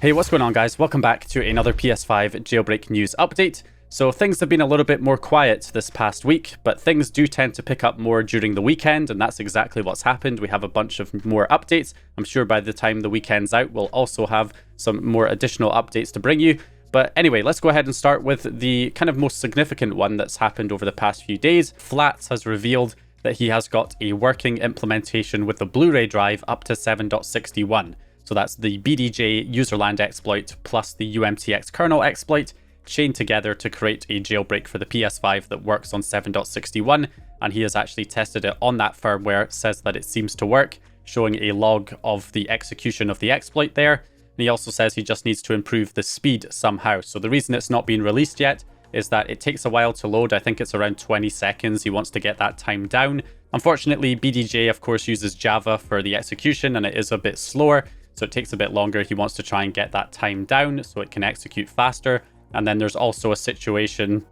Hey, what's going on guys? Welcome back to another PS5 Jailbreak news update. So things have been a little bit more quiet this past week, but things do tend to pick up more during the weekend, and that's exactly what's happened. We have a bunch of more updates. I'm sure by the time the weekend's out, we'll also have some more additional updates to bring you. But anyway, let's go ahead and start with the kind of most significant one that's happened over the past few days. Flats has revealed that he has got a working implementation with the Blu-ray drive up to 7.61. So that's the BDJ userland exploit plus the Umtx kernel exploit chained together to create a jailbreak for the PS5 that works on 7.61, and he has actually tested it on that firmware, says that it seems to work, showing a log of the execution of the exploit there. And he also says he just needs to improve the speed somehow. So the reason it's not been released yet is that it takes a while to load. I think it's around 20 seconds. He wants to get that time down. Unfortunately, BDJ of course uses Java for the execution, and it is a bit slower. So it takes a bit longer. He wants to try and get that time down so it can execute faster. And then there's also a situation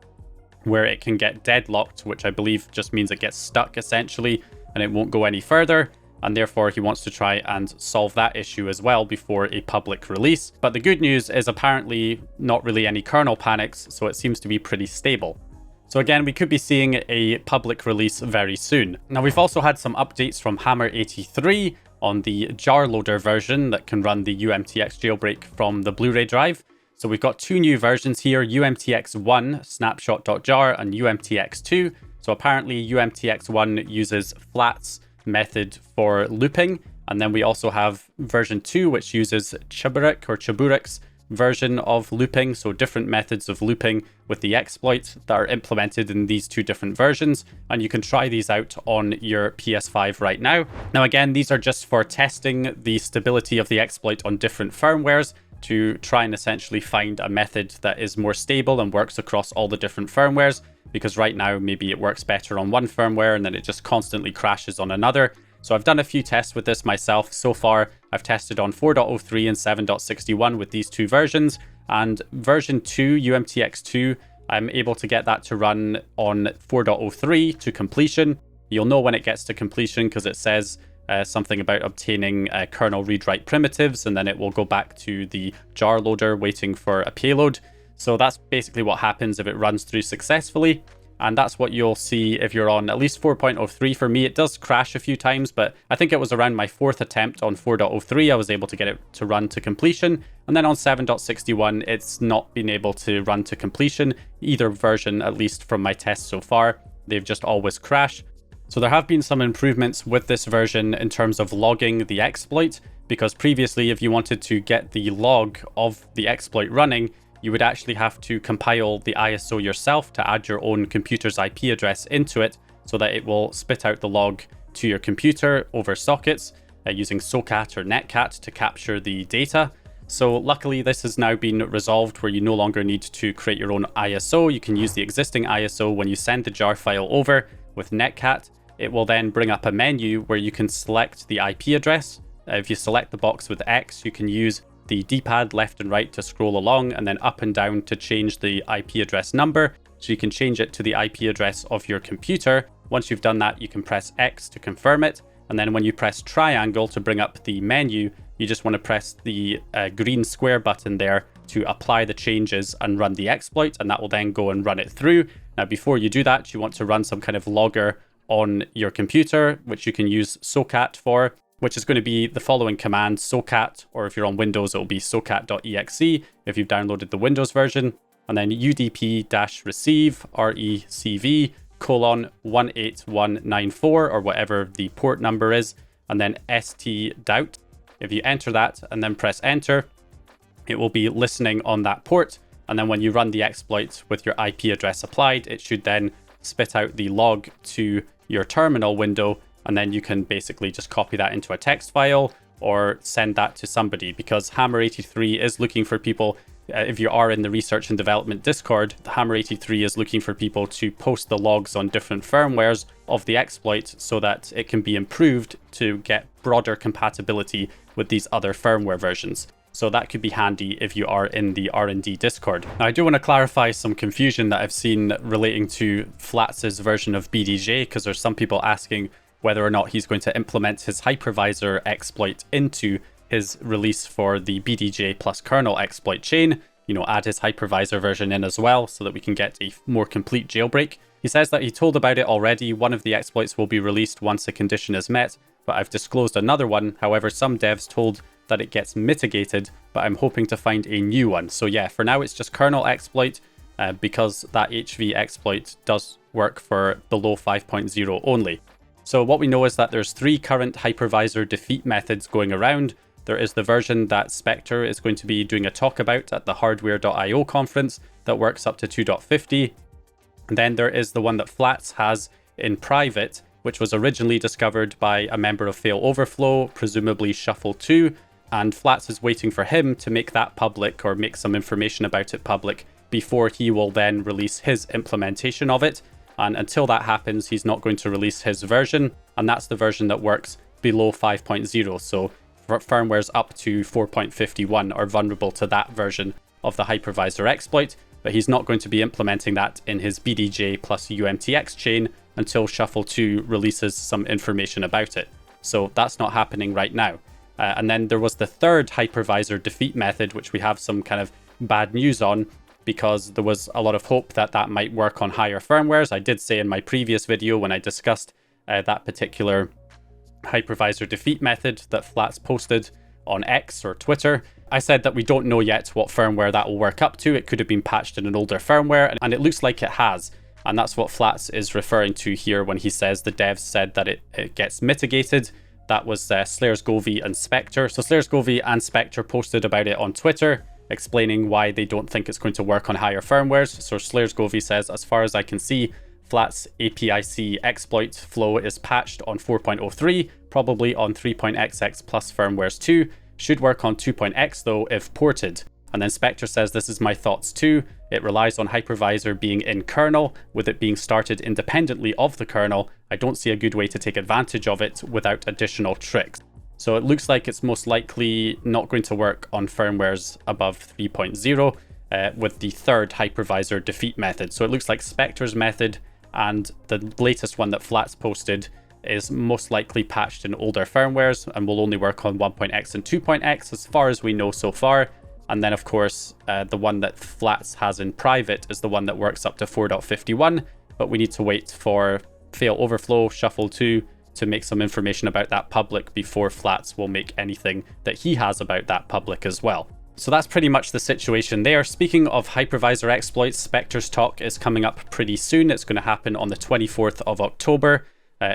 where it can get deadlocked, which I believe just means it gets stuck essentially and it won't go any further. And therefore he wants to try and solve that issue as well before a public release. But the good news is apparently not really any kernel panics, so it seems to be pretty stable. So again, we could be seeing a public release very soon. Now we've also had some updates from Hammer83 on the jar loader version that can run the UMTX jailbreak from the Blu-ray drive. So we've got two new versions here, UMTX1 snapshot.jar and UMTX2. So apparently UMTX1 uses flats method for looping. And then we also have version 2, which uses Cheburik's version of looping, so different methods of looping with the exploits that are implemented in these two different versions, and you can try these out on your PS5 right now. Now again, these are just for testing the stability of the exploit on different firmwares to try and essentially find a method that is more stable and works across all the different firmwares, because right now maybe it works better on one firmware and then it just constantly crashes on another. So I've done a few tests with this myself. So far, I've tested on 4.03 and 7.61 with these two versions. And version 2, UMTX2, I'm able to get that to run on 4.03 to completion. You'll know when it gets to completion because it says something about obtaining kernel read-write primitives, and then it will go back to the jar loader waiting for a payload. So that's basically what happens if it runs through successfully. And that's what you'll see if you're on at least 4.03. For me, it does crash a few times, but I think it was around my fourth attempt on 4.03, I was able to get it to run to completion. And then on 7.61, it's not been able to run to completion, either version, at least from my tests so far. They've just always crashed. So there have been some improvements with this version in terms of logging the exploit, because previously, if you wanted to get the log of the exploit running, you would actually have to compile the ISO yourself to add your own computer's IP address into it so that it will spit out the log to your computer over sockets using SOCAT or NetCat to capture the data. So luckily this has now been resolved where you no longer need to create your own ISO. You can use the existing ISO when you send the jar file over with NetCat. It will then bring up a menu where you can select the IP address. If you select the box with X, you can use the D-pad left and right to scroll along, and then up and down to change the IP address number. So you can change it to the IP address of your computer. Once you've done that, you can press X to confirm it. And then when you press triangle to bring up the menu, you just want to press the green square button there to apply the changes and run the exploit, and that will then go and run it through. Now, before you do that, you want to run some kind of logger on your computer, which you can use SOCAT for, which is going to be the following command, SOCAT, or if you're on Windows, it'll be socat.exe if you've downloaded the Windows version, and then udp-receive, recv, :18194, or whatever the port number is, and then stdout. If you enter that and then press enter, it will be listening on that port, and then when you run the exploit with your IP address applied, it should then spit out the log to your terminal window, and then you can basically just copy that into a text file or send that to somebody, because Hammer83 is looking for people. If you are in the research and development Discord, Hammer83 is looking for people to post the logs on different firmwares of the exploit so that it can be improved to get broader compatibility with these other firmware versions. So that could be handy if you are in the R&D Discord. Now, I do want to clarify some confusion that I've seen relating to Flats' version of BDJ, because there's some people asking whether or not he's going to implement his Hypervisor exploit into his release for the BDJ plus kernel exploit chain, add his hypervisor version in as well so that we can get a more complete jailbreak. He says that he told about it already. One of the exploits will be released once a condition is met, but I've disclosed another one. However, some devs told that it gets mitigated, but I'm hoping to find a new one. So yeah, for now it's just kernel exploit, because that HV exploit does work for below 5.0 only. So what we know is that there's 3 current hypervisor defeat methods going around. There is the version that Spectre is going to be doing a talk about at the hardware.io conference that works up to 2.50. And then there is the one that Flats has in private, which was originally discovered by a member of Fail Overflow, presumably Shuffle2, and Flats is waiting for him to make that public or make some information about it public before he will then release his implementation of it. And until that happens, he's not going to release his version, and that's the version that works below 5.0. So firmwares up to 4.51 are vulnerable to that version of the hypervisor exploit, but he's not going to be implementing that in his BDJ plus UMTX chain until Shuffle2 releases some information about it. So that's not happening right now. And then there was the third hypervisor defeat method, which we have some kind of bad news on, because there was a lot of hope that that might work on higher firmwares. I did say in my previous video when I discussed that particular hypervisor defeat method that Flats posted on X or Twitter, I said that we don't know yet what firmware that will work up to. It could have been patched in an older firmware, and it looks like it has. And that's what Flats is referring to here when he says the devs said that it gets mitigated. That was Slayers Govey and Spectre. So Slayers Govey and Spectre posted about it on Twitter, explaining why they don't think it's going to work on higher firmwares. So Slayers Govey says, as far as I can see, Flats APIC exploit flow is patched on 4.03, probably on 3.xx plus firmwares too. Should work on 2.x though if ported. And then Spectre says, this is my thoughts too. It relies on hypervisor being in kernel, with it being started independently of the kernel. I don't see a good way to take advantage of it without additional tricks. So it looks like it's most likely not going to work on firmwares above 3.0 with the third hypervisor defeat method. So it looks like Spectre's method and the latest one that Flats posted is most likely patched in older firmwares and will only work on 1.x and 2.x as far as we know so far. And then of course, the one that Flats has in private is the one that works up to 4.51, but we need to wait for Fail Overflow, Shuffle2 to make some information about that public before Flats will make anything that he has about that public as well. So that's pretty much the situation there. Speaking of hypervisor exploits, Spectre's talk is coming up pretty soon. It's going to happen on the 24th of October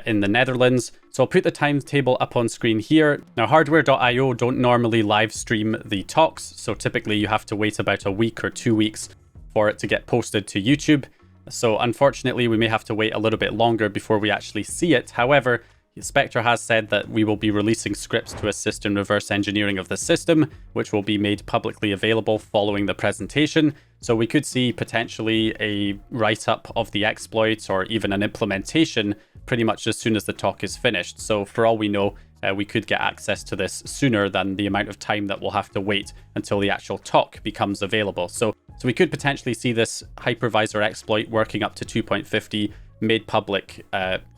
in the Netherlands. So I'll put the timetable up on screen here. Now, hardware.io don't normally live stream the talks, so typically you have to wait about a week or 2 weeks for it to get posted to YouTube. So unfortunately, we may have to wait a little bit longer before we actually see it. However, Spectre has said that we will be releasing scripts to assist in reverse engineering of the system, which will be made publicly available following the presentation. So we could see potentially a write-up of the exploits or even an implementation pretty much as soon as the talk is finished. So for all we know, we could get access to this sooner than the amount of time that we'll have to wait until the actual talk becomes available. So we could potentially see this hypervisor exploit working up to 2.50 made public,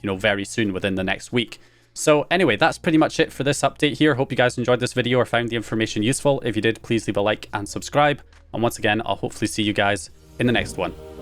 very soon within the next week. So anyway, that's pretty much it for this update here. Hope you guys enjoyed this video or found the information useful. If you did, please leave a like and subscribe. And once again, I'll hopefully see you guys in the next one.